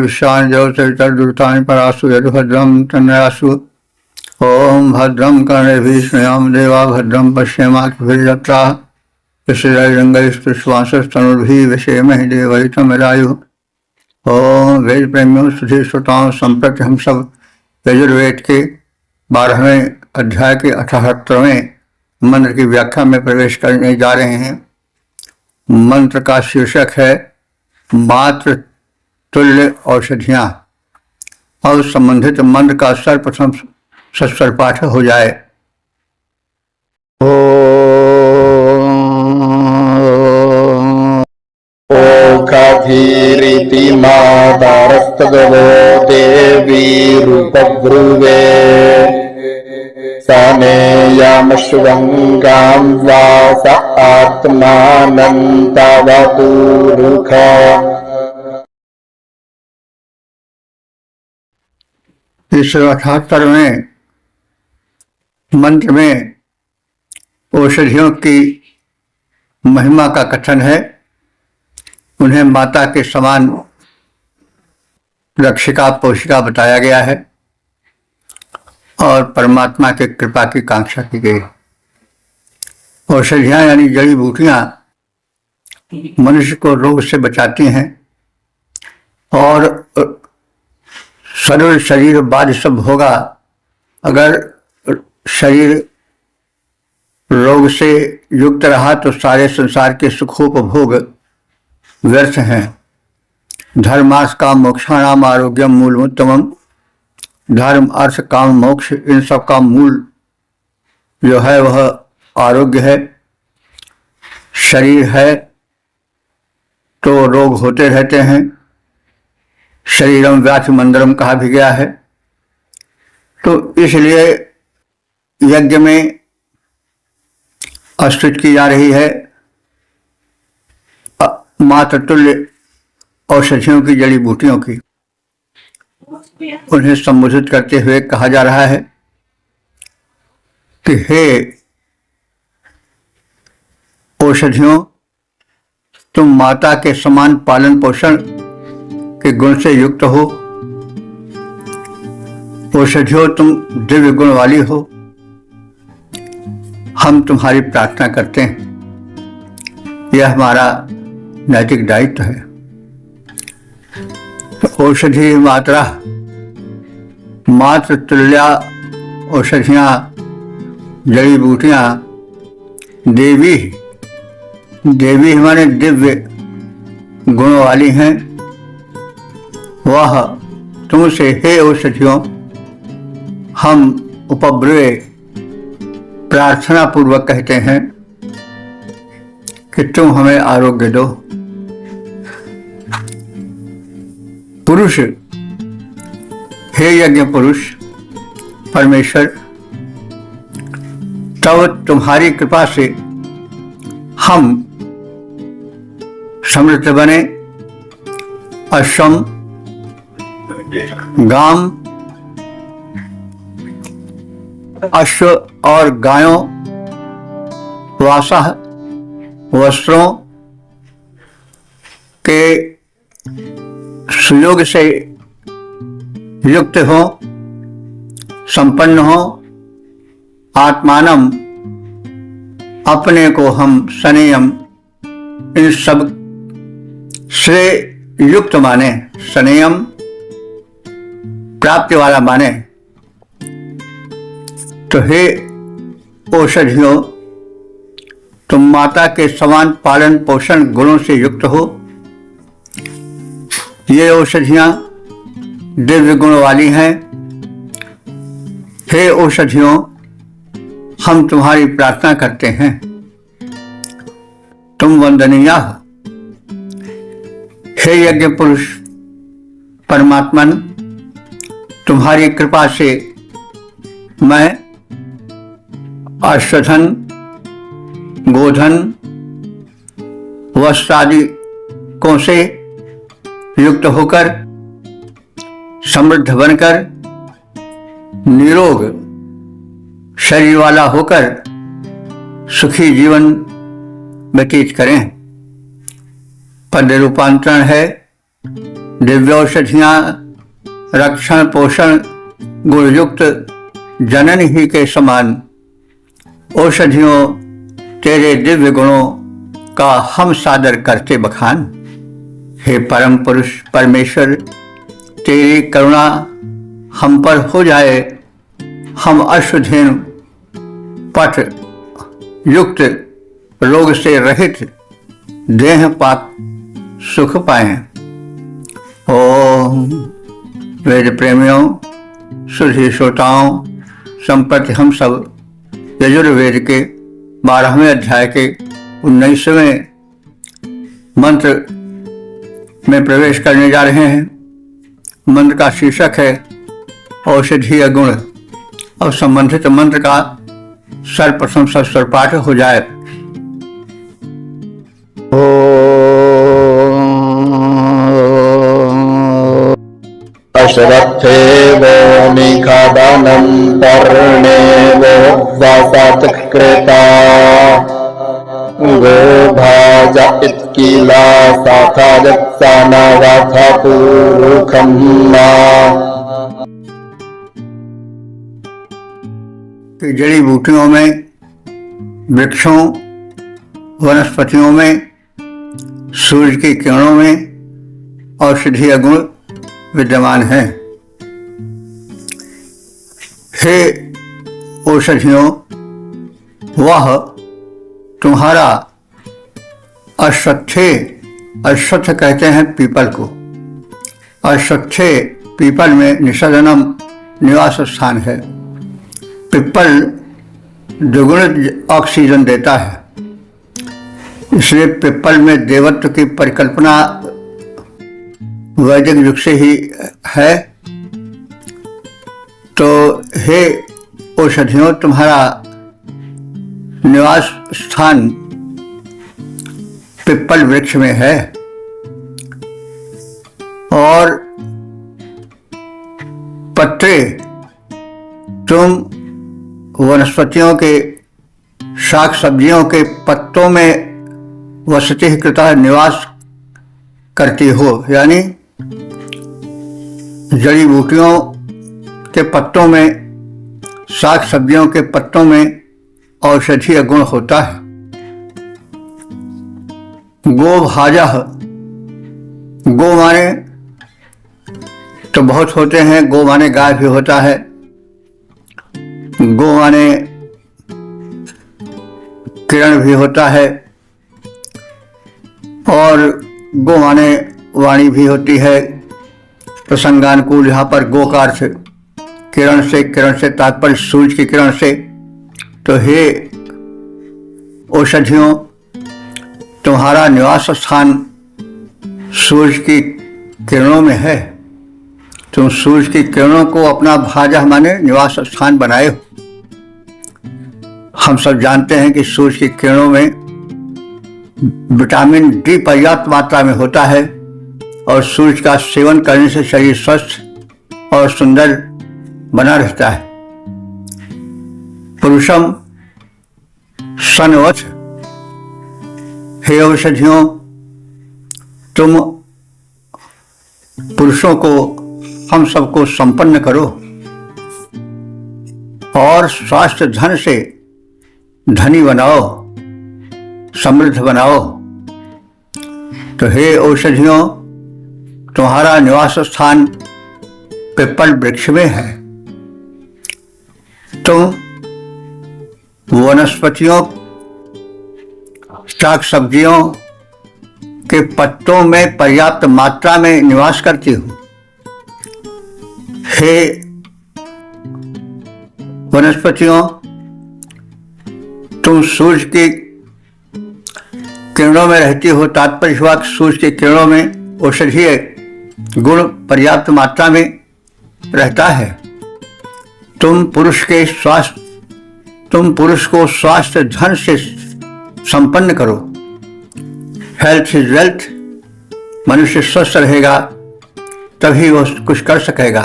ईशान जवचरितर्दुतानि परासु यदुभद्रम तन्नयासु। ओम भद्रम कर्णेभिः शृणुयाम देवा भद्रम पश्येमाक्षभिर्यत्राः स्थिरैरङ्गैस्तुष्वांसस्तनुर्भिः विषेमहि देवहितं यदायुः। ओम वेद प्रेमियों सुधी श्रोताओं, संप्रति हम सब यजुर्वेद के 12वें अध्याय के 78वें मंत्र की व्याख्या में प्रवेश करने जा रहे हैं। मंत्र का शीर्षक है मात्र तुल्य औषधियां। और संबंधित मंत्र का सर्वप्रथम सस्वर पाठ हो जाए। ओकाधीरिति मातारस्तगवो देवी रूपभ्रुवे सनेयामश्वङ्गां वास आत्मानन्तवतुरुख। इस 78वें मंत्र में औषधियों की महिमा का कथन है। उन्हें माता के समान रक्षिका पोषिका बताया गया है और परमात्मा के कृपा की कांक्षा की गई। औषधियां यानी जड़ी बूटियां मनुष्य को रोग से बचाती हैं और सरल शरीर बाद सब होगा। अगर शरीर रोग से युक्त रहा तो सारे संसार के सुखोपभोग व्यर्थ हैं। धर्मार्थ काम मोक्षाणाम आरोग्यम मूलमुत्तमम्। धर्म अर्थ काम मोक्ष इन सब का मूल जो है वह आरोग्य है। शरीर है तो रोग होते रहते हैं। शरीरम व्याधि मंदरम कहा भी गया है। तो इसलिए यज्ञ में स्तुति की जा रही है मात्र तुल्य औषधियों की, जड़ी बूटियों की। उन्हें संबोधित करते हुए कहा जा रहा है कि हे औषधियों, तुम माता के समान पालन पोषण के गुण से युक्त हो। औषधियों, तुम दिव्य गुण वाली हो। हम तुम्हारी प्रार्थना करते हैं। यह हमारा नैतिक दायित्व है। तो औषधि मात्रा मात्र तुल्या औषधियां, जड़ी बूटियां देवी देवी हमारे दिव्य गुण वाली हैं। वह तुमसे हे औषधियों हम उपब्रवे प्रार्थना पूर्वक कहते हैं कि तुम हमें आरोग्य दो। पुरुष, हे यज्ञ पुरुष परमेश्वर, तब तुम्हारी कृपा से हम समृद्ध बने। अश्वम गाम, अश्व और गायों, वासः वस्त्रों के सुयोग से युक्त हो, संपन्न हो। आत्मानम, अपने को हम सनेयम इन सब से युक्त माने। सनेयम प्राप्ति वाला माने। तो हे औषधियों, तुम माता के समान पालन पोषण गुणों से युक्त हो। ये औषधियां दिव्य गुण वाली हैं। हे औषधियों, हम तुम्हारी प्रार्थना करते हैं। तुम वंदनीय हो। हे यज्ञ पुरुष परमात्मन, तुम्हारी कृपा से मैं अश्वधन, गोधन, वस्त्र आदि को से युक्त होकर समृद्ध बनकर निरोग शरीर वाला होकर सुखी जीवन व्यतीत करें। पद रूपांतरण है दिव्य औषधियाँ रक्षण पोषण गुणयुक्त जनन ही के समान। औषधियों तेरे दिव्य गुणों का हम सादर करते बखान। हे परम पुरुष परमेश्वर, तेरी करुणा हम पर हो जाए, हम अश्वधेनु पट युक्त रोग से रहित देह पाक सुख पाएं। ओम वेद प्रेमियों, सुधी श्रोताओं, संप्रति हम सब यजुर्वेद के 12वें अध्याय के 19वें मंत्र में प्रवेश करने जा रहे हैं। मंत्र का शीर्षक है औषधीय गुण। अब संबंधित मंत्र का सर्वप्रथम सस्वर पाठ हो जाए। अश्वत्थे वो निखादनं पर्णे वो वसत्कृता गोभाज इत्किला साथा जत्साना वाथा पूरुखम्मा। जड़ी बूटियों में, वृक्षों, वनस्पतियों में, सूर्य की किरणों में औषधीय गुण विद्यमान है। हे औषधियों, वह तुम्हारा अश्वत्थे, अश्वत्थ कहते हैं पीपल को, अश्वत्थे पीपल में निषदनम निवास स्थान है। पीपल द्विगुण ऑक्सीजन देता है, इसलिए पीपल में देवत्व की परिकल्पना वैदिक युग से ही है। तो हे औषधियों, तुम्हारा निवास स्थान पिप्पल वृक्ष में है और पत्ते तुम वनस्पतियों के, शाक सब्जियों के पत्तों में वसति कृता निवास करती हो, यानी जड़ी बूटियों के पत्तों में, शाक सब्जियों के पत्तों में औषधीय गुण होता है। गोभाजः, गो माने तो बहुत होते हैं, गो माने गाय भी होता है, गो माने किरण भी होता है और गो माने वाणी भी होती है। प्रसंगानुकूल यहाँ पर गो का अर्थ किरण से तात्पर्य सूर्य की किरण से। तो हे औषधियों, तुम्हारा निवास स्थान सूर्य की किरणों में है। तुम सूर्य की किरणों को अपना भाजा माने निवास स्थान बनाए हो। हम सब जानते हैं कि सूर्य की किरणों में विटामिन डी पर्याप्त मात्रा में होता है और सूर्य का सेवन करने से शरीर स्वस्थ और सुंदर बना रहता है। पुरुषम सनवथ, हे औषधियों, तुम पुरुषों को, हम सबको संपन्न करो और स्वास्थ्य धन से धनी बनाओ, समृद्ध बनाओ। तो हे औषधियों, तुम्हारा निवास स्थान पिप्पल वृक्ष में है। तुम वनस्पतियों, शाक सब्जियों के पत्तों में पर्याप्त मात्रा में निवास करती हो। हे वनस्पतियों, तुम सूर्य की किरणों में रहती हो। तात्पर्य हुआ सूर्य की किरणों में औषधीय गुण पर्याप्त मात्रा में रहता है। तुम पुरुष को स्वास्थ्य धन से संपन्न करो। Health is wealth. मनुष्य स्वस्थ रहेगा तभी वो कुछ कर सकेगा।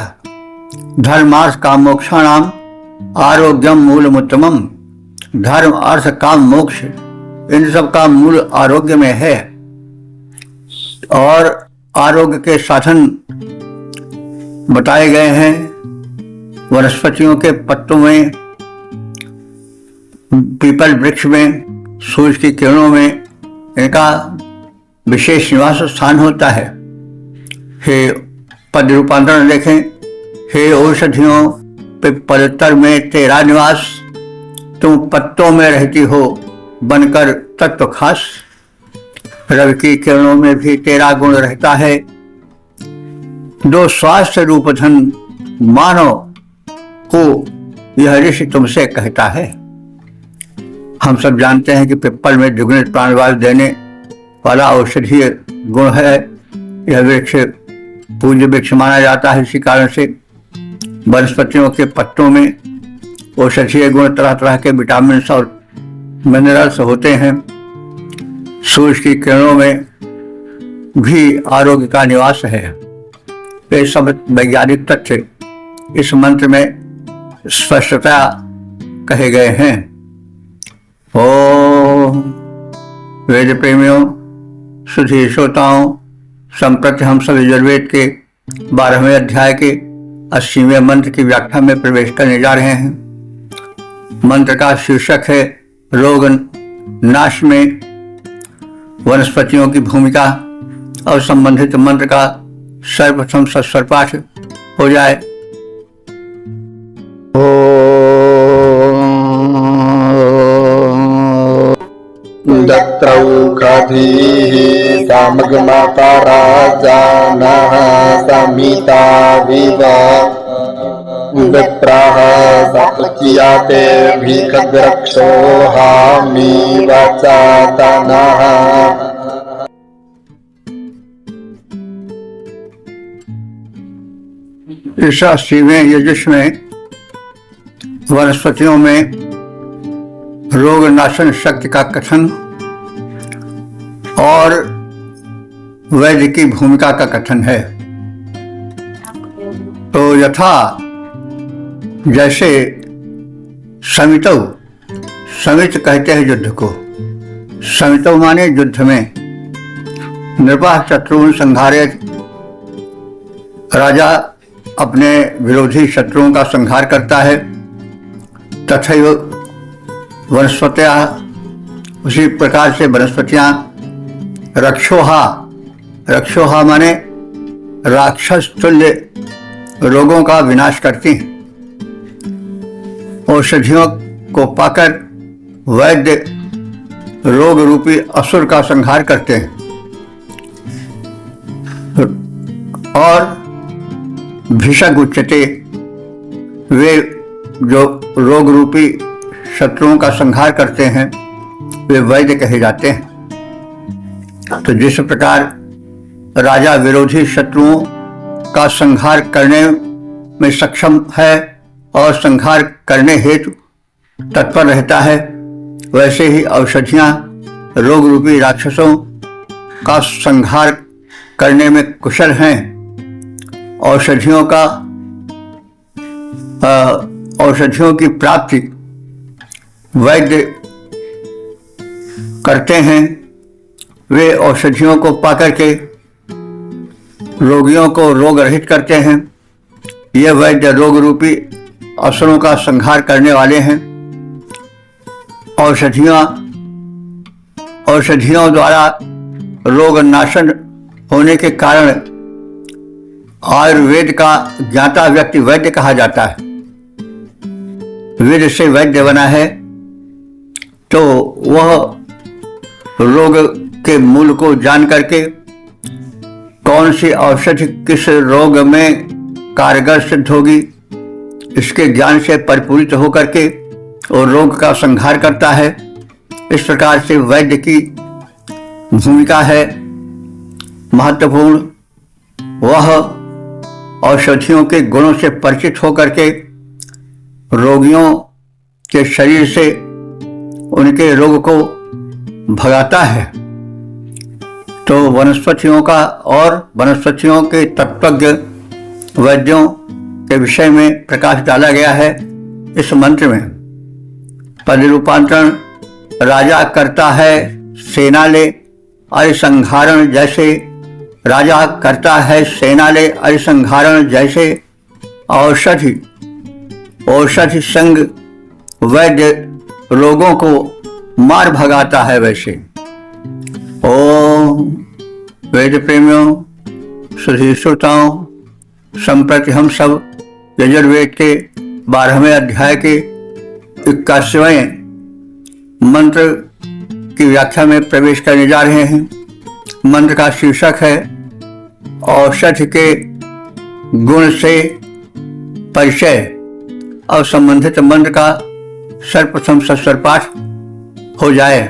धर्मार्थ काम मोक्षाणाम आरोग्यम मूलमुत्तमम। धर्म अर्थ काम मोक्ष इन सब का मूल आरोग्य में है, और आरोग्य के साधन बताए गए हैं। वनस्पतियों के पत्तों में, पीपल वृक्ष में, सूर्य की किरणों में इनका विशेष निवास स्थान होता है। हे पद रूपांतरण देखें, हे औषधियों पिप्पलतर में तेरा निवास, तुम पत्तों में रहती हो बनकर तत्व खास। रवि की किरणों में भी तेरा गुण रहता है, दो स्वास्थ्य रूप धन मानव को यह ऋषि तुमसे कहता है। हम सब जानते हैं कि पिप्पल में दुगुने प्राणवायु देने वाला औषधीय गुण है। यह वृक्ष पूज्य वृक्ष माना जाता है। इसी कारण से वनस्पतियों के पत्तों में औषधीय गुण, तरह तरह के विटामिन और मिनरल्स होते हैं। सूर्य की किरणों में भी आरोग्य का निवास है। ये सब वैज्ञानिक तथ्य इस मंत्र में स्पष्टता कहे गए हैं। ओम वेद प्रेमियों, सुधी श्रोताओं, संप्रति हम सब यजुर्वेद के 12वें अध्याय के 80वें मंत्र की व्याख्या में प्रवेश करने जा रहे हैं। मंत्र का शीर्षक है रोग नाश में वनस्पतियों की भूमिका, और संबंधित मंत्र का सर्वप्रथम सस्वर पाठ हो जाए। दत्रौषधीः सामग्माता राजानः समिता विव विप्राः सप्तकियाते भिखद्रक्षो हामी वचातनः। इस 80वें यजुष में वनस्पतियों में रोग नाशन शक्ति का कथन और वैद्य की भूमिका का कथन है। तो यथा जैसे समितौ, समित कहते हैं युद्ध को, समितौ माने युद्ध में नृपः शत्रुन संहारेत, राजा अपने विरोधी शत्रुओं का संहार करता है। तथैव वनस्पतियाँ, उसी प्रकार से वनस्पतियाँ रक्षोहा, रक्षोहा माने राक्षस तुल्य रोगों का विनाश करती हैं। औषधियों को पाकर वैद्य रोग रूपी असुर का संहार करते हैं, और भिषग उच्यते, वे जो रोग रूपी शत्रुओं का संहार करते हैं वे वैद्य कहे जाते हैं। तो जिस प्रकार राजा विरोधी शत्रुओं का संहार करने में सक्षम है और संहार करने हेतु तत्पर रहता है, वैसे ही औषधियां रोग रूपी राक्षसों का संहार करने में कुशल हैं। औषधियों की प्राप्ति वैद्य करते हैं। वे औषधियों को पाकर के रोगियों को रोग रहित करते हैं। ये वैद्य रोग रूपी असुरों का संहार करने वाले हैं। औषधियों द्वारा रोग नाशन होने के कारण आयुर्वेद का ज्ञाता व्यक्ति वैद्य कहा जाता है। वेद से वैद्य बना है तो वह रोग के मूल को जान करके कौन सी औषधि किस रोग में कारगर सिद्ध होगी, इसके ज्ञान से परिपूरित होकर के और रोग का संहार करता है। इस प्रकार से वैद्य की भूमिका है महत्वपूर्ण। वह औषधियों के गुणों से परिचित होकर के रोगियों के शरीर से उनके रोग को भगाता है। तो वनस्पतियों का और वनस्पतियों के तत्वज्ञ वैद्यों के विषय में प्रकाश डाला गया है इस मंत्र में। पद रूपांतरण राजा करता है सेना ले अरिसंहारण जैसे, राजा करता है सेना ले अरिसंहारण जैसे, औषधि औषधि संग वैद्य रोगों को मार भगाता है वैसे। ओम वेद प्रेमियों, सुधी श्रोताओं, संप्रति हम सब यजुर्वेद के 12वें अध्याय के 81वें मंत्र की व्याख्या में प्रवेश करने जा रहे हैं। मंत्र का शीर्षक है औषधि के गुण से परिचय। और संबंधित मंत्र का सर्वप्रथम सस्वर पाठ हो जाए।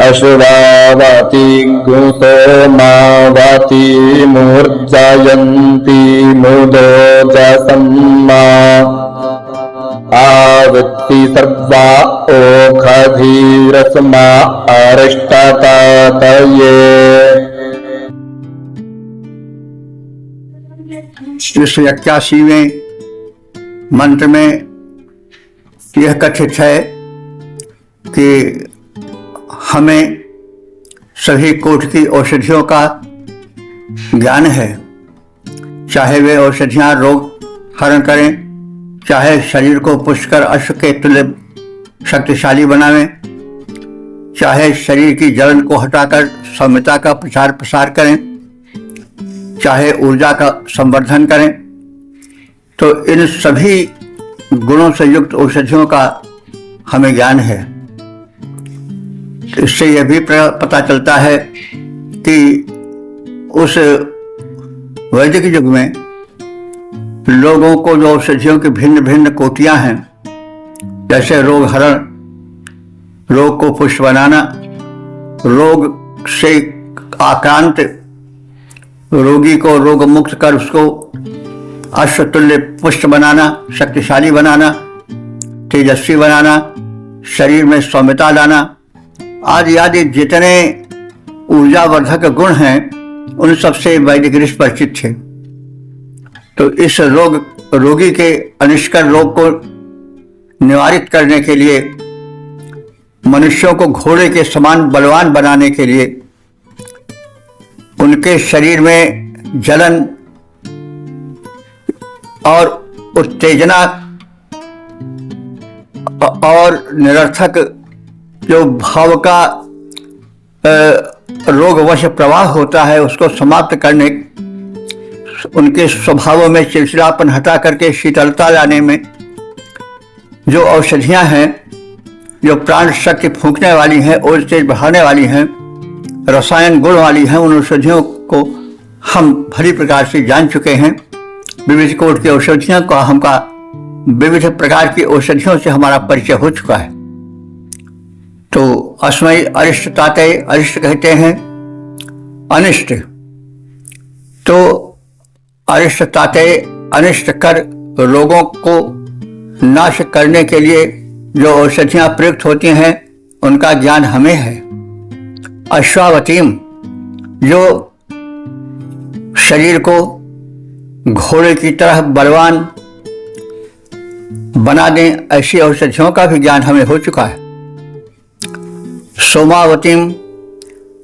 अश्वावती गुसोमावती मूर्जयन्ती मुदोजसम्मा आवृत्ति सर्वा ओखधीरस्मा अरिष्टतातये। इस 81वें मंत्र में यह कथित है कि हमें सभी कोटि की औषधियों का ज्ञान है, चाहे वे औषधियां रोग हरण करें, चाहे शरीर को पुष्कर अश्व के तुल्य शक्तिशाली बनावें, चाहे शरीर की जलन को हटाकर सौम्यता का प्रचार प्रसार करें, चाहे ऊर्जा का संवर्धन करें। तो इन सभी गुणों से युक्त औषधियों का हमें ज्ञान है। इससे यह भी पता चलता है कि उस वैदिक युग में लोगों को जो औषधियों की भिन्न भिन्न कोटियां हैं, जैसे रोग हरण, रोग को पुष्ट बनाना, रोग से आक्रांत रोगी को रोग मुक्त कर उसको अश्वतुल्य पुष्ट बनाना, शक्तिशाली बनाना, तेजस्वी बनाना, शरीर में सौम्यता लाना आदि आदि जितने ऊर्जावर्धक गुण हैं उन सबसे वैदिक ऋषि परिचित थे। तो इस रोगी के अनिष्कर रोग को निवारित करने के लिए, मनुष्यों को घोड़े के समान बलवान बनाने के लिए, उनके शरीर में जलन और उत्तेजना और निरर्थक जो भाव का रोगवश प्रवाह होता है उसको समाप्त करने, उनके स्वभावों में चिड़चिड़ापन हटा करके शीतलता लाने में जो औषधियां हैं, जो प्राण शक्ति फूंकने वाली हैं, ओज तेज बढ़ाने वाली हैं, रसायन गुण वाली हैं, उन औषधियों को हम भली प्रकार से जान चुके हैं। विविध कोट की औषधियों का हमका विविध प्रकार की औषधियों से हमारा परिचय हो चुका है। तो अस्मयी अरिष्ट तातय, अरिष्ट कहते हैं अनिष्ट। तो अरिष्ट तातय अनिष्ट कर रोगों को नाश करने के लिए जो औषधियां प्रयुक्त होती हैं उनका ज्ञान हमें है। अश्वावतीम, जो शरीर को घोड़े की तरह बलवान बना दें, ऐसी औषधियों का भी ज्ञान हमें हो चुका है। सोमावतीम,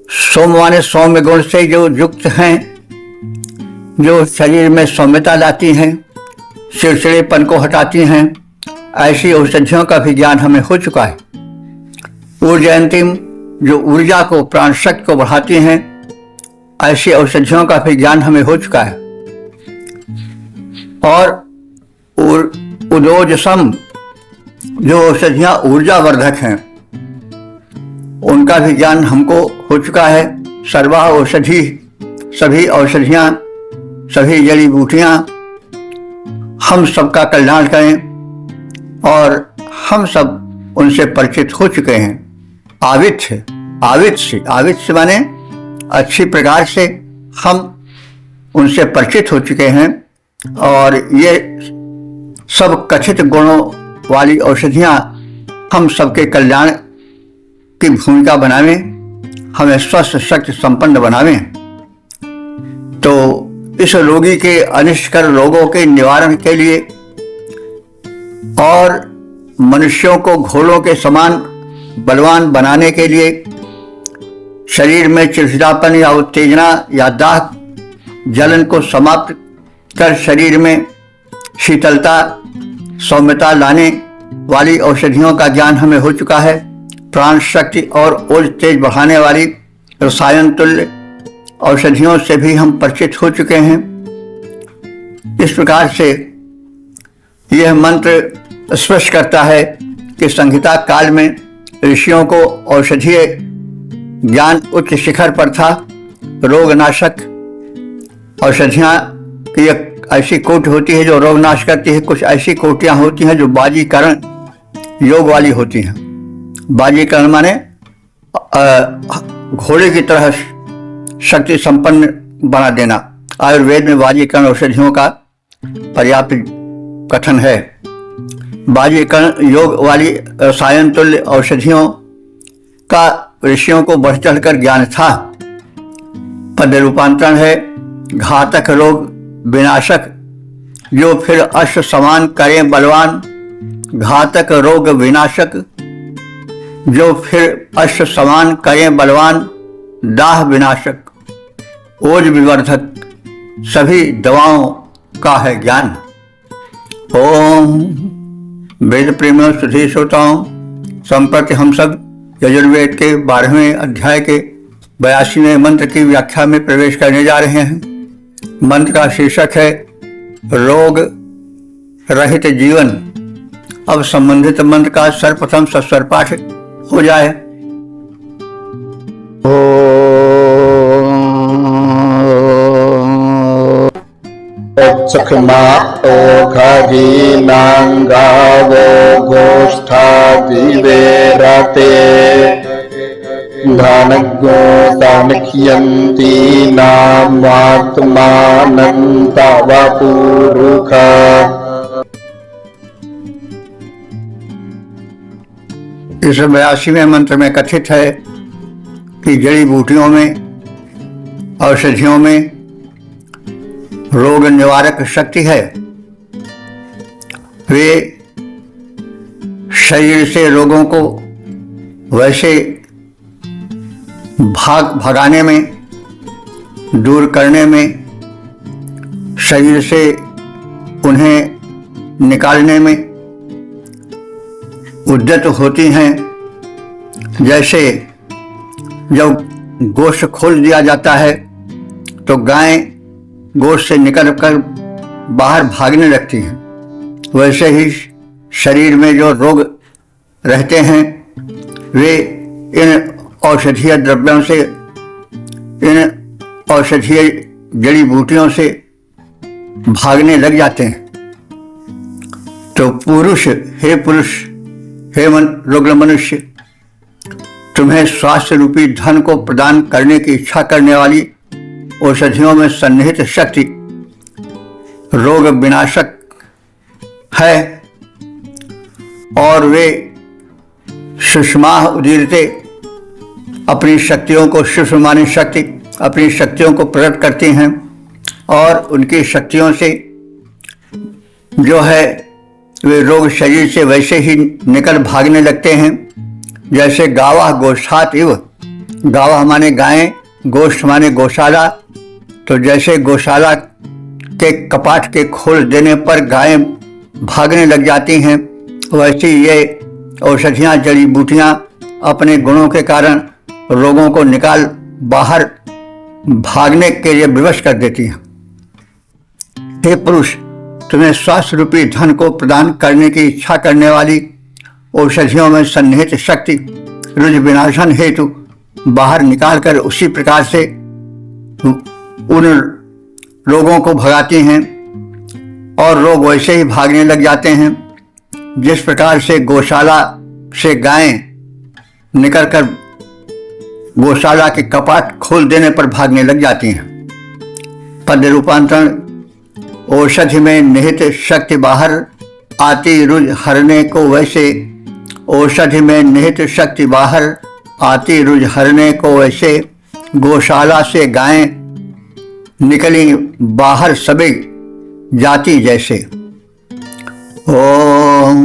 सोम माने सौम्य गुण से जो युक्त हैं, जो शरीर में सौम्यता लाती हैं, चिड़चिड़ेपन को हटाती हैं, ऐसी औषधियों का भी ज्ञान हमें हो चुका है। ऊर्जयंतीम, जो ऊर्जा को प्राण शक्ति को बढ़ाती हैं, ऐसी औषधियों का भी ज्ञान हमें हो चुका है। और उदोजसम, जो औषधियां ऊर्जावर्धक हैं, उनका भी ज्ञान हमको हो चुका है। सर्वा औषधि, सभी औषधियां, सभी जड़ी बूटियां हम सबका कल्याण करें और हम सब उनसे परिचित हो चुके हैं। आवित्य, आवित्य माने अच्छी प्रकार से हम उनसे परिचित हो चुके हैं और ये सब कथित गुणों वाली औषधियां हम सबके कल्याण की भूमिका बनावें हमें स्वस्थ शक्ति संपन्न बनावें। तो इस रोगी के अनिष्टकर रोगों के निवारण के लिए और मनुष्यों को घोड़ों के समान बलवान बनाने के लिए शरीर में चिड़चिड़ापन या उत्तेजना या दाह जलन को समाप्त कर शरीर में शीतलता सौम्यता लाने वाली औषधियों का ज्ञान हमें हो चुका है। प्राण शक्ति और ओज तेज बढ़ाने वाली रसायन तुल्य औषधियों से भी हम परिचित हो चुके हैं। इस प्रकार से यह मंत्र स्पष्ट करता है कि संहिता काल में ऋषियों को औषधीय ज्ञान उच्च शिखर पर था। रोगनाशक औषधियाँ की एक ऐसी कोटि होती है जो रोग नाश करती है। कुछ ऐसी कोटियाँ होती हैं जो बाजीकरण योग वाली होती हैं। बाजीकरण माने घोड़े की तरह शक्ति संपन्न बना देना। आयुर्वेद में बाजीकरण औषधियों का पर्याप्त कथन है। बाजीकरण योग वाली रसायन तुल्य औषधियों का ऋषियों को बढ़ चढ़कर ज्ञान था। पद रूपांतरण है घातक रोग विनाशक, जो फिर अश्व समान करें बलवान। घातक रोग विनाशक, जो फिर अश्व समान करें बलवान। दाह विनाशक, ओज विवर्धक, सभी दवाओं का है ज्ञान। ओम वेद प्रेमियों सुधी श्रोताओं, संप्रति हम सब यजुर्वेद के 12वें अध्याय के 82वें मंत्र की व्याख्या में प्रवेश करने जा रहे हैं। मंत्र का शीर्षक है रोग रहित जीवन। अब संबंधित मंत्र का सर्वप्रथम सस्वर पाठ हो जाए। सुखमा ओघी नांगावो गोष्ठा दिवेरते धानज्ञो तानख्यन्ति नामात्मानन्तावपुरुख। इस 82वें मंत्र में कथित है कि जड़ी बूटियों में औषधियों में रोग निवारक शक्ति है। वे शरीर से रोगों को वैसे भगाने में, दूर करने में, शरीर से उन्हें निकालने में उद्यत होती हैं। जैसे जब गोश्त खोल दिया जाता है तो गाय गोश्त से निकलकर बाहर भागने लगती हैं, वैसे ही शरीर में जो रोग रहते हैं वे इन औषधीय द्रव्यों से, इन औषधीय जड़ी बूटियों से भागने लग जाते हैं। तो पुरुष, हे रुग्ण मनुष्य, तुम्हें स्वास्थ्य रूपी धन को प्रदान करने की इच्छा करने वाली औषधियों में सन्निहित शक्ति रोग विनाशक है और वे सुषमा उदीरते अपनी शक्तियों को, सुषमानी शक्ति अपनी शक्तियों को प्रकट करती हैं और उनकी शक्तियों से जो है वे रोग शरीर से वैसे ही निकल भागने लगते हैं जैसे गावा गोष्ठात इव। गावा माने गायें, गोष्ठ माने गौशाला। तो जैसे गौशाला के कपाट के खोल देने पर गायें भागने लग जाती हैं, वैसे ये औषधियाँ जड़ी बूटियाँ अपने गुणों के कारण रोगों को निकाल बाहर भागने के लिए विवश कर देती हैं। हे पुरुष, तुम्हें स्वास्थ्य रूपी धन को प्रदान करने की इच्छा करने वाली औषधियों में सन्निहित शक्ति रुज विनाशन हेतु बाहर निकालकर उसी प्रकार से उन रोगों को भगाती हैं और रोग वैसे ही भागने लग जाते हैं जिस प्रकार से गौशाला से गायें निकलकर गौशाला के कपाट खोल देने पर भागने लग जाती हैं। पद रूपांतरण औषधि में निहित शक्ति बाहर आती रुज हरने को, वैसे औषधि में निहित शक्ति बाहर आती रुझ हरने को, वैसे गौशाला से गायें निकली बाहर सबे जाती जैसे। ओम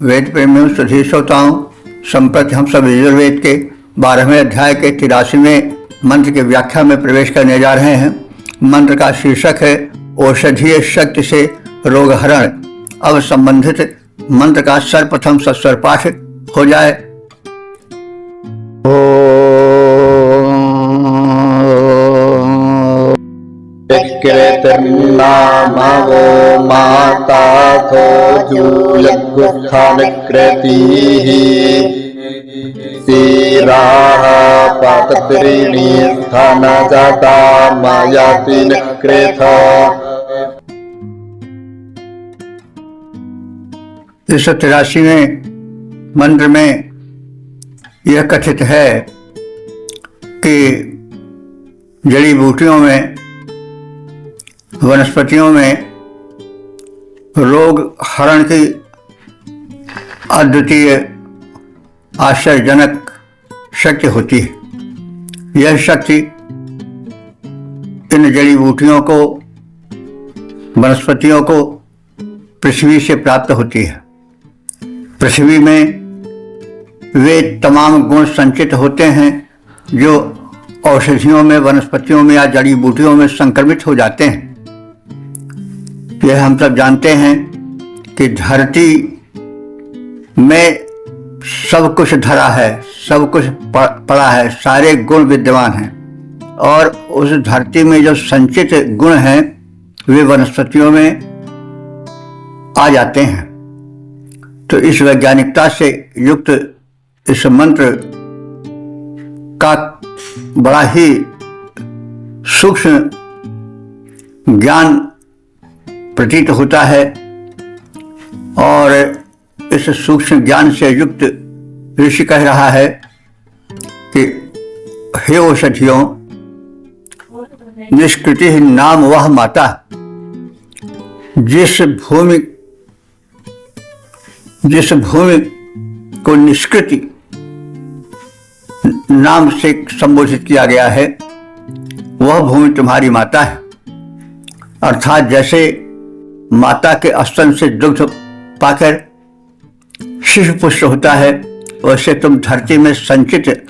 वेद प्रेमियों, सुधी श्रोताओं, संप्रति हम सब यजुर्वेद के 12वें अध्याय के 83वें मंत्र की व्याख्या में प्रवेश करने जा रहे हैं। मंत्र का शीर्षक है औषधीय शक्ति से रोग हरण। अब संबंधित मंत्र का सर्वप्रथम सस्वर पाठ हो जाए। कृतिर्नामवो माता थो जूयगुत्थानकृतिः तीराः पातत्रीणि स्थानजाता मायाति नकृथ। इस 83वें मंत्र में यह कथित है कि जड़ी बूटियों में, वनस्पतियों में रोग हरण की अद्वितीय आश्चर्यजनक शक्ति होती है। यह शक्ति इन जड़ी बूटियों को, वनस्पतियों को पृथ्वी से प्राप्त होती है। पृथ्वी में वे तमाम गुण संचित होते हैं जो औषधियों में, वनस्पतियों में या जड़ी बूटियों में संक्रमित हो जाते हैं। यह हम सब जानते हैं कि धरती में सब कुछ धरा है, सब कुछ पड़ा है, सारे गुण विद्यमान हैं और उस धरती में जो संचित गुण हैं वे वनस्पतियों में आ जाते हैं। तो इस वैज्ञानिकता से युक्त इस मंत्र का बड़ा ही सूक्ष्म ज्ञान प्रतीत होता है और इस सूक्ष्म ज्ञान से युक्त ऋषि कह रहा है कि हे औषधियों, निष्कृति नाम वह माता जिस भूमि को निष्कृति नाम से संबोधित किया गया है, वह भूमि तुम्हारी माता है। अर्थात जैसे माता के स्तन से दुग्ध पाकर शिशु पुष्ट होता है, वैसे तुम धरती में संचित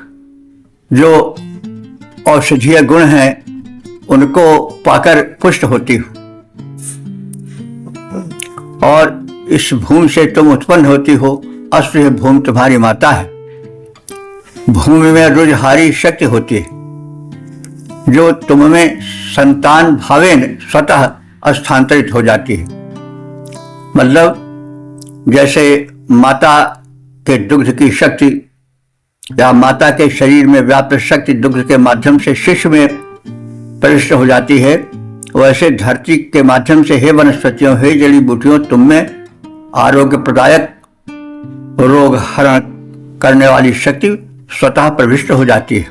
जो औषधीय गुण हैं उनको पाकर पुष्ट होती हो और इस भूमि से तुम उत्पन्न होती हो। अस्तु यह भूमि तुम्हारी माता है। भूमि में रुजहारी शक्ति होती है जो तुम में संतान भावेन स्वतः स्थानांतरित हो जाती है। मतलब जैसे माता के दुग्ध की शक्ति या माता के शरीर में व्याप्त शक्ति दुग्ध के माध्यम से शिशु में प्रविष्ट हो जाती है, वैसे धरती के माध्यम से हे वनस्पतियों, हे जड़ी बूटियों, तुम में आरोग्य प्रदायक रोग हरण करने वाली शक्ति स्वतः प्रविष्ट हो जाती है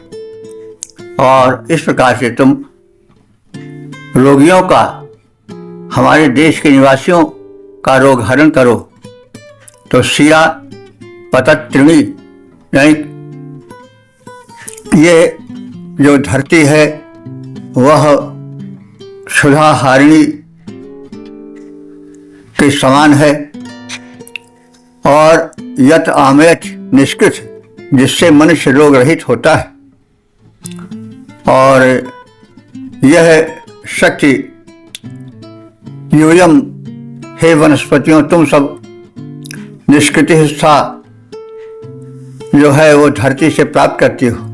और इस प्रकार से तुम रोगियों का, हमारे देश के निवासियों का रोग हरण करो। तो शिरा पतत्रिणी, यानी ये जो धरती है वह क्षुधा हारिणी के समान है और यत आमयत निष्कृत, जिससे मनुष्य रोग रहित होता है। और यह शक्ति यूयम, हे वनस्पतियों, तुम सब निष्कृति हिस्सा जो है वो धरती से प्राप्त करती हो।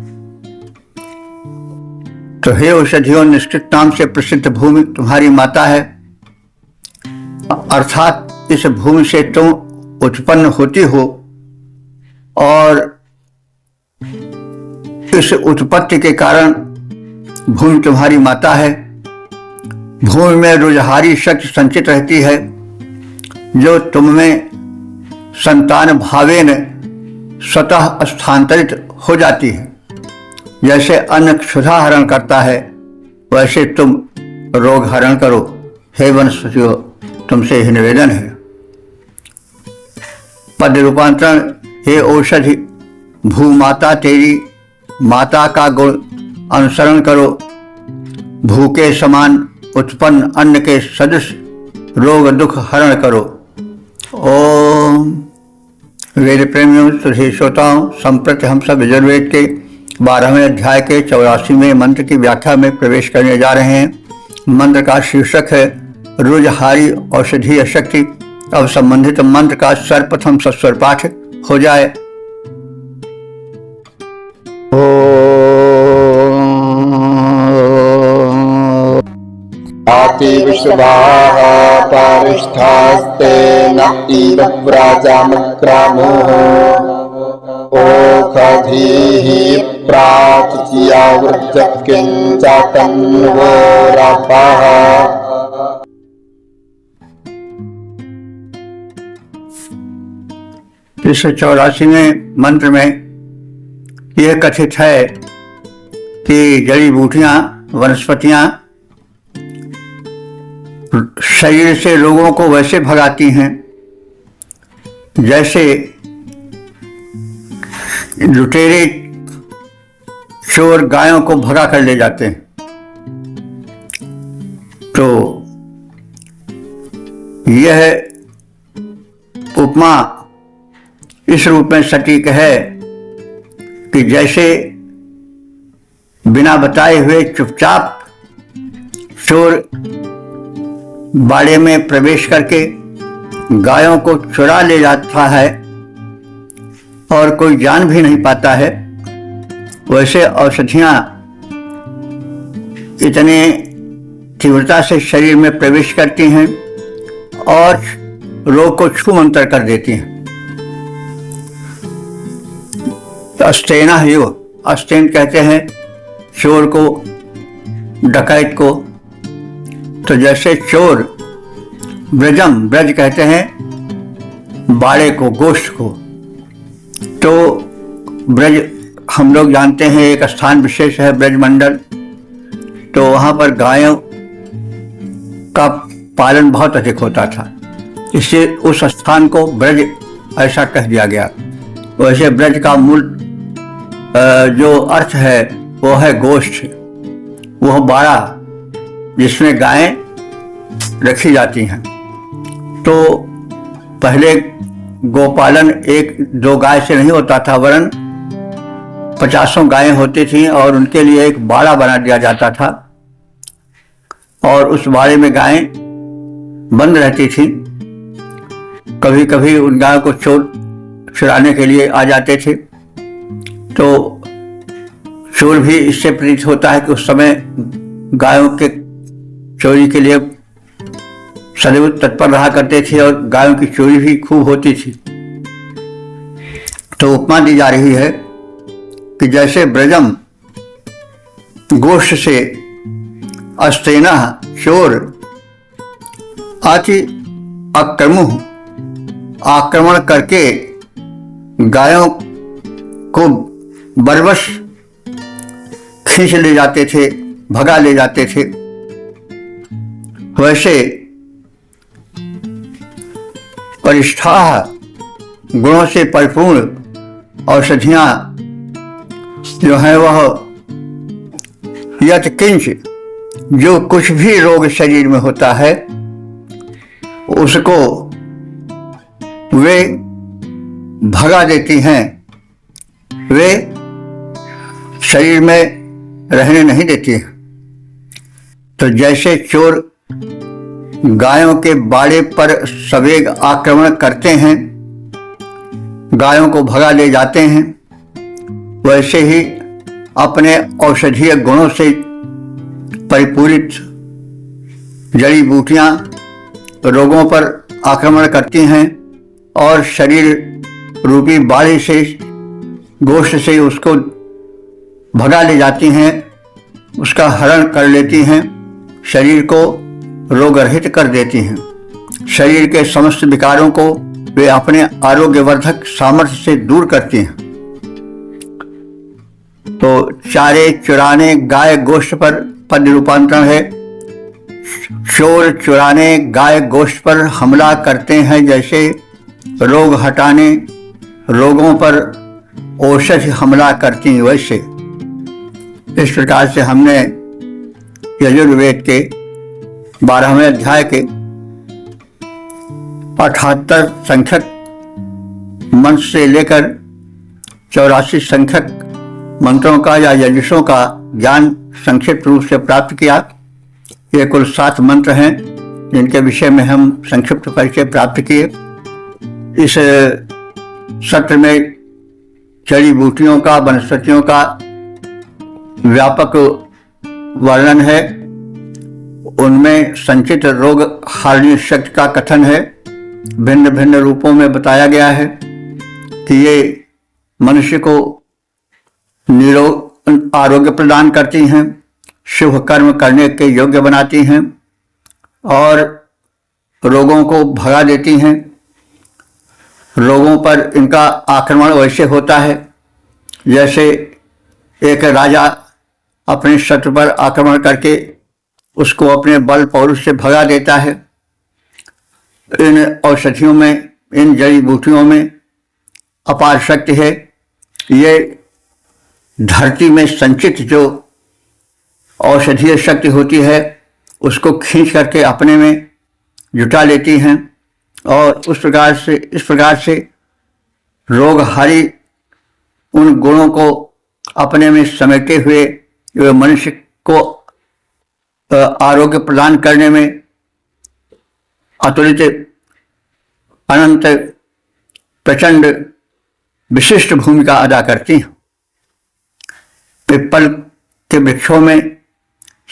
तो हे औषधियों, निष्कृत नाम से प्रसिद्ध भूमि तुम्हारी माता है। अर्थात इस भूमि से तुम उत्पन्न होती हो और इस उत्पत्ति के कारण भूमि तुम्हारी माता है। भूमि में रुजहारी शक्ति संचित रहती है जो तुम में संतान भावेन स्वतः स्थानांतरित हो जाती है। जैसे अन्न क्षुधा हरण करता है, वैसे तुम रोग हरण करो। हे वनस्पतियों, तुमसे यह निवेदन है। पद रूपांतरण, हे औषधि भूमाता तेरी माता का गुण अनुसरण करो। भूखे समान उत्पन्न अन्न के सदृश रोग दुख हरण करो। ओम। वेद प्रेमियों तुझे श्रोताओं, संप्रति हम सब यजुर्वेद के 12वें अध्याय के 84वें मंत्र की व्याख्या में प्रवेश करने जा रहे हैं। मंत्र का शीर्षक है रुजहारी औषधीय शक्ति। अब संबंधित मंत्र का सर्वप्रथम सस्वर पाठ हो जाए। आति विश्वाः पारिष्ठास्ते न इव व्राजामक्रामोः ओखधीः प्राचियावृजत् किञ्चातन्वो रापाः। इस 84वें मंत्र में यह कथित है कि जड़ी बूटियां वनस्पतियां शरीर से रोगों को वैसे भगाती हैं जैसे लुटेरे चोर गायों को भगा कर ले जाते हैं। तो यह उपमा इस रूप में सटीक है कि जैसे बिना बताए हुए चुपचाप चोर बाड़े में प्रवेश करके गायों को चुरा ले जाता है और कोई जान भी नहीं पाता है, वैसे औषधियां इतने तीव्रता से शरीर में प्रवेश करती हैं और रोग को छूमंतर कर देती हैं। अस्तेना यो, अस्तेन कहते हैं चोर को, डकैत को। तो जैसे चोर ब्रजम, ब्रज कहते हैं बाड़े को, गोश्त को। तो ब्रज हम लोग जानते हैं एक स्थान विशेष है ब्रजमंडल। तो वहां पर गायों का पालन बहुत अधिक होता था, इससे उस स्थान को ब्रज ऐसा कह दिया गया। वैसे ब्रज का मूल जो अर्थ है वो है गोश्त, वह बाड़ा जिसमें गायें रखी जाती हैं। तो पहले गोपालन एक दो गाय से नहीं होता था, वरन 50 गायें होती थीं और उनके लिए एक बाड़ा बना दिया जाता था और उस बाड़े में गायें बंद रहती थीं। कभी कभी उन गायों को चोर चुराने के लिए आ जाते थे। तो चोर भी इससे प्रेरित होता है कि उस समय गायों के चोरी के लिए सदैव तत्पर रहा करते थे और गायों की चोरी भी खूब होती थी। तो उपमा दी जा रही है कि जैसे ब्रजम गोश्त से अस्तेना चोर आति अक्रमुः आक्रमण करके गायों को बरबस खींच ले जाते थे, भगा ले जाते थे, वैसे परिष्ठाः गुणों से परिपूर्ण औषधियां जो है वह यत् किंच, जो कुछ भी रोग शरीर में होता है उसको वे भगा देती हैं, वे शरीर में रहने नहीं देती हैं। तो जैसे चोर गायों के बाड़े पर सवेग आक्रमण करते हैं, गायों को भगा ले जाते हैं, वैसे ही अपने औषधीय गुणों से परिपूरित जड़ी बूटियां रोगों पर आक्रमण करती हैं और शरीर रूपी बाड़े से, गोश्त से उसको भगा ले जाती हैं, उसका हरण कर लेती हैं, शरीर को रोग रहित कर देती हैं। शरीर के समस्त विकारों को वे अपने आरोग्यवर्धक सामर्थ्य से दूर करती हैं। तो चारे चुराने गाय गोश्त पर पद रूपांतरण है। चोर चुराने गाय गोश्त पर हमला करते हैं, जैसे रोग हटाने, रोगों पर औषधि हमला करती वैसे। इस प्रकार से हमने यजुर्वेद के 12वें अध्याय के 78 संख्यक मंत्र से लेकर 84 संख्यक मंत्रों का या यजुषों का ज्ञान संक्षिप्त रूप से प्राप्त किया। ये कुल 7 मंत्र हैं जिनके विषय में हम संक्षिप्त परिचय प्राप्त किए। इस सत्र में जड़ी बूटियों का, वनस्पतियों का व्यापक वर्णन है। उनमें संचित रोग हारणी शक्ति का कथन है। भिन्न भिन्न रूपों में बताया गया है कि ये मनुष्य को निरोग आरोग्य प्रदान करती हैं, शुभ कर्म करने के योग्य बनाती हैं और रोगों को भगा देती हैं। रोगों पर इनका आक्रमण वैसे होता है जैसे एक राजा अपने शत्रु पर आक्रमण करके उसको अपने बल पौरुष से भगा देता है। इन औषधियों में, इन जड़ी बूटियों में अपार शक्ति है। ये धरती में संचित जो औषधीय शक्ति होती है उसको खींच करके अपने में जुटा लेती हैं और इस प्रकार से रोगहारी उन गुणों को अपने में समेटे हुए मनुष्य को आरोग्य प्रदान करने में अतुलित, अनंत, प्रचंड, विशिष्ट भूमिका अदा करती हैं। पिप्पल के वृक्षों में,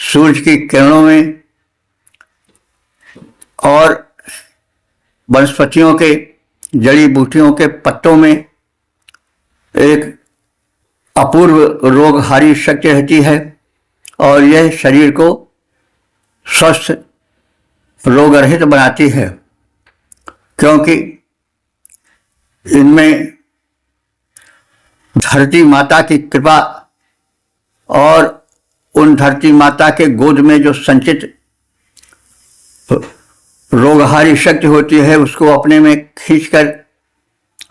सूरज की किरणों में और वनस्पतियों के, जड़ी बूटियों के पत्तों में एक अपूर्व रोगहारी शक्ति रहती है और यह शरीर को स्वस्थ, रोग रहित बनाती है, क्योंकि इनमें धरती माता की कृपा और उन धरती माता के गोद में जो संचित रोगहारी शक्ति होती है उसको अपने में खींचकर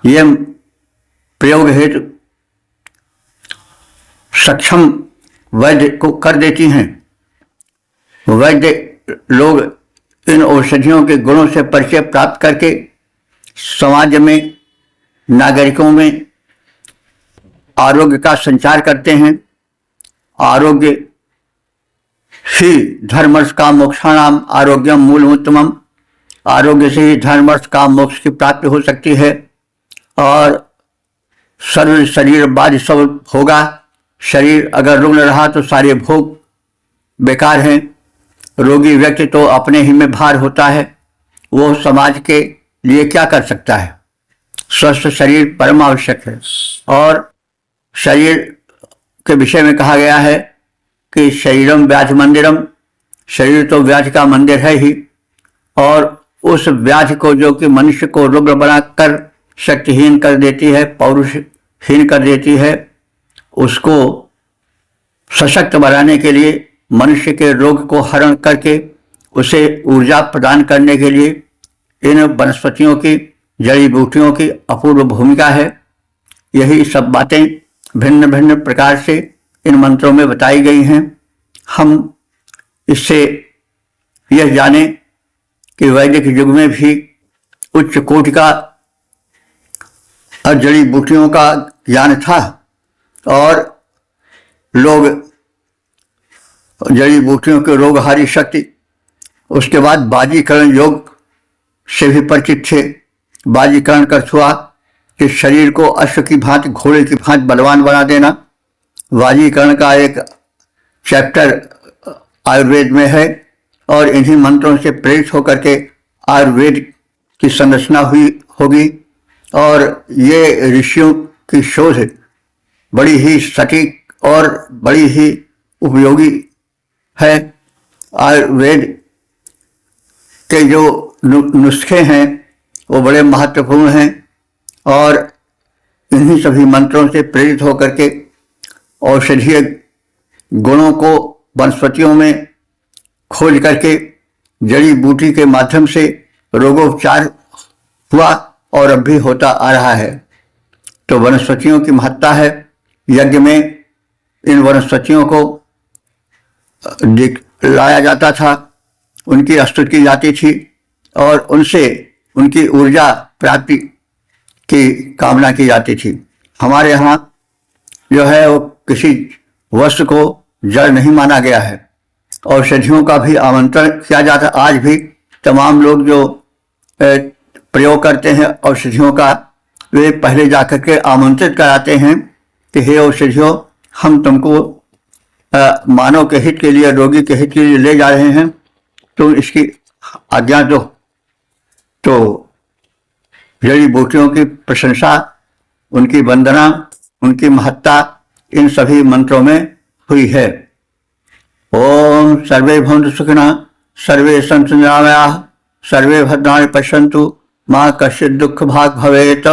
यह प्रयोग हेतु सक्षम वैद्य को कर देती हैं। वैद्य लोग इन औषधियों के गुणों से परिचय प्राप्त करके समाज में, नागरिकों में आरोग्य का संचार करते हैं। आरोग्य ही धर्मर्थ काम मोक्षाणाम आरोग्यम मूलमुत्तमम। आरोग्य से ही धर्मर्थ काम मोक्ष की प्राप्ति हो सकती है और सर्व शरीर बाध्य सब होगा। शरीर अगर रुग्ण रहा तो सारे भोग बेकार हैं। रोगी व्यक्ति तो अपने ही में भार होता है, वो समाज के लिए क्या कर सकता है। स्वस्थ शरीर परम आवश्यक है और शरीर के विषय में कहा गया है कि शरीरम व्याधि मंदिरम। शरीर तो व्याधि का मंदिर है ही और उस व्याधि को जो कि मनुष्य को रुग्ण बनाकर शक्तिहीन कर देती है, पौरुषहीन कर देती है, उसको सशक्त बनाने के लिए, मनुष्य के रोग को हरण करके उसे ऊर्जा प्रदान करने के लिए इन वनस्पतियों की, जड़ी बूटियों की अपूर्व भूमिका है। यही सब बातें भिन्न भिन्न प्रकार से इन मंत्रों में बताई गई हैं। हम इससे यह जाने कि वैदिक युग में भी उच्च कोटि का जड़ी बूटियों का ज्ञान था और लोग जड़ी बूटियों के रोगहारी शक्ति, उसके बाद बाजीकरण योग से भी परिचित थे। बाजीकरण का हुआ कि शरीर को अश्व की भांति, घोड़े की भांति बलवान बना देना। बाजीकरण का एक चैप्टर आयुर्वेद में है और इन्हीं मंत्रों से प्रेरित होकर के आयुर्वेद की संरचना हुई होगी और ये ऋषियों की शोध बड़ी ही सटीक और बड़ी ही उपयोगी है। आयुर्वेद के जो नुस्खे हैं वो बड़े महत्वपूर्ण हैं और इन्हीं सभी मंत्रों से प्रेरित होकर के औषधीय गुणों को वनस्पतियों में खोज करके जड़ी बूटी के माध्यम से रोगोपचार हुआ और अब भी होता आ रहा है। तो वनस्पतियों की महत्ता है। यज्ञ में इन वनस्पतियों को लाया जाता था, उनकी स्तुति की जाती थी और उनसे उनकी ऊर्जा प्राप्ति की कामना की जाती थी। हमारे यहाँ जो है वो किसी वस्तु को जड़ नहीं माना गया है। औषधियों का भी आमंत्रण किया जाता। आज भी तमाम लोग जो प्रयोग करते हैं औषधियों का, वे पहले जाकर के आमंत्रित कराते हैं कि हे औषधियों, हम तुमको मानव के हित के लिए, रोगी के हित के लिए ले जा रहे हैं, तुम इसकी आज्ञा दो। तो जड़ी बूटियों की प्रशंसा, उनकी वंदना, उनकी महत्ता इन सभी मंत्रों में हुई है। ओम सर्वे भवन्तु सुखिनः, सर्वे सन्तु निरामयाः, सर्वे भद्राणि पश्यन्तु, मा कश्चित् दुःख भाग् भवेत्।